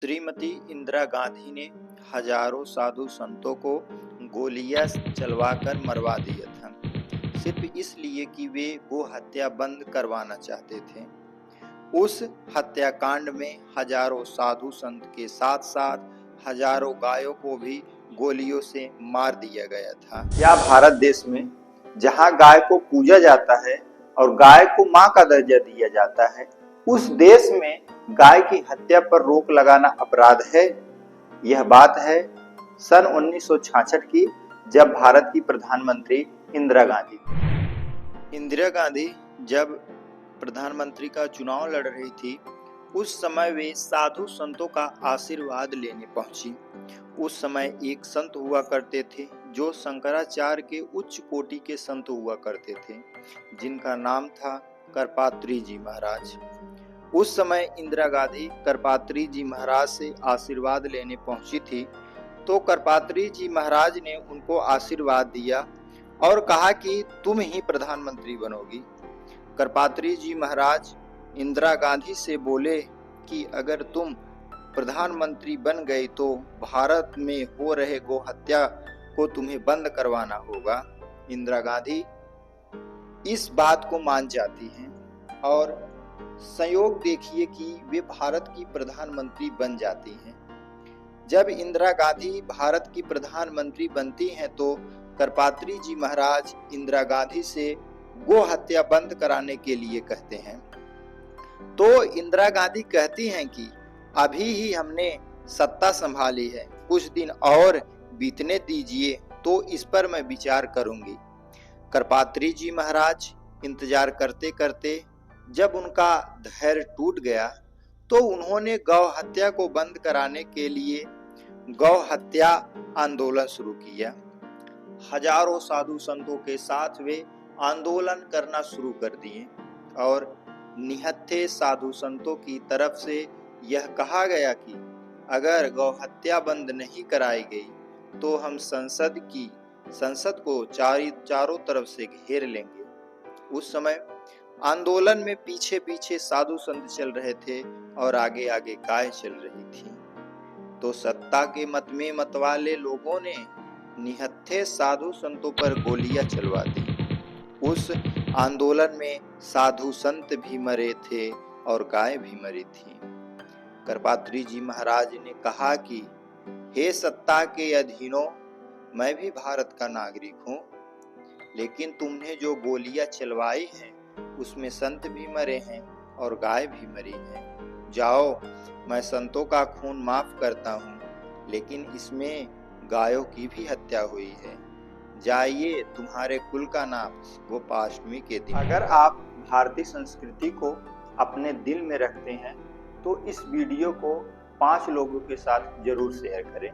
श्रीमती इंदिरा गांधी ने हजारों साधु संतों को गोलियां चलवाकर मरवा दिया था, सिर्फ इसलिए कि वे गो हत्या बंद करवाना चाहते थे। उस हत्याकांड में हजारों साधु संत के साथ साथ हजारों गायों को भी गोलियों से मार दिया गया था। या भारत देश में जहां गाय को पूजा जाता है और गाय को मां का दर्जा दिया जाता है, उस देश में गाय की हत्या पर रोक लगाना अपराध है। यह बात है सन 1966 की, जब भारत की प्रधानमंत्री इंदिरा गांधी जब प्रधानमंत्री का चुनाव लड़ रही थी, उस समय वे साधु संतों का आशीर्वाद लेने पहुंची। उस समय एक संत हुआ करते थे जो शंकराचार्य के उच्च कोटि के संत हुआ करते थे, जिनका नाम था करपात्री जी महाराज। उस समय इंदिरा गांधी करपात्री जी महाराज से आशीर्वाद लेने पहुंची थी, तो करपात्री जी महाराज ने उनको आशीर्वाद दिया और कहा कि तुम ही प्रधानमंत्री बनोगी। करपात्री जी महाराज इंदिरा गांधी से बोले कि अगर तुम प्रधानमंत्री बन गई तो भारत में हो रहे गो हत्या को तुम्हें बंद करवाना होगा। इंदिरा गांधी इस बात को मान जाती हैं और संयोग देखिए कि वे भारत की प्रधानमंत्री बन जाती हैं। जब इंदिरा गांधी भारत की प्रधानमंत्री बनती हैं तो करपात्री जी महाराज इंदिरा गांधी से गो हत्या बंद कराने के लिए कहते हैं। तो इंदिरा गांधी कहती हैं कि अभी ही हमने सत्ता संभाली है, कुछ दिन और बीतने दीजिए तो इस पर मैं विचार करूंगी। करपात्री जी महाराज इंतजार करते करते जब उनका धैर्य टूट गया तो उन्होंने गौ हत्या को बंद कराने के लिए गौ हत्या आंदोलन शुरू किया। हजारों साधु संतों के साथ वे आंदोलन करना शुरू कर दिए और निहत्थे साधु संतों की तरफ से यह कहा गया कि अगर गौ हत्या बंद नहीं कराई गई तो हम संसद को चारों तरफ से घेर लेंगे। उस समय आंदोलन में पीछे पीछे साधु संत चल रहे थे और आगे आगे गाय चल रही थी। तो सत्ता के मत में मतवाले लोगों ने निहत्थे साधु संतों पर गोलियां चलवा दी। उस आंदोलन में साधु संत भी मरे थे और गाय भी मरी थी। करपात्री जी महाराज ने कहा कि हे सत्ता के अधीनों, मैं भी भारत का नागरिक हूँ, लेकिन तुमने जो गोलियां चलवाई हैं उसमें संत भी मरे हैं और गाय भी मरी है। जाओ, मैं संतों का खून माफ करता हूँ, लेकिन इसमें गायों की भी हत्या हुई है। जाइए, तुम्हारे कुल का नाम गोपाष्टमी के दिन। अगर आप भारतीय संस्कृति को अपने दिल में रखते हैं तो इस वीडियो को 5 लोगों के साथ जरूर शेयर करें।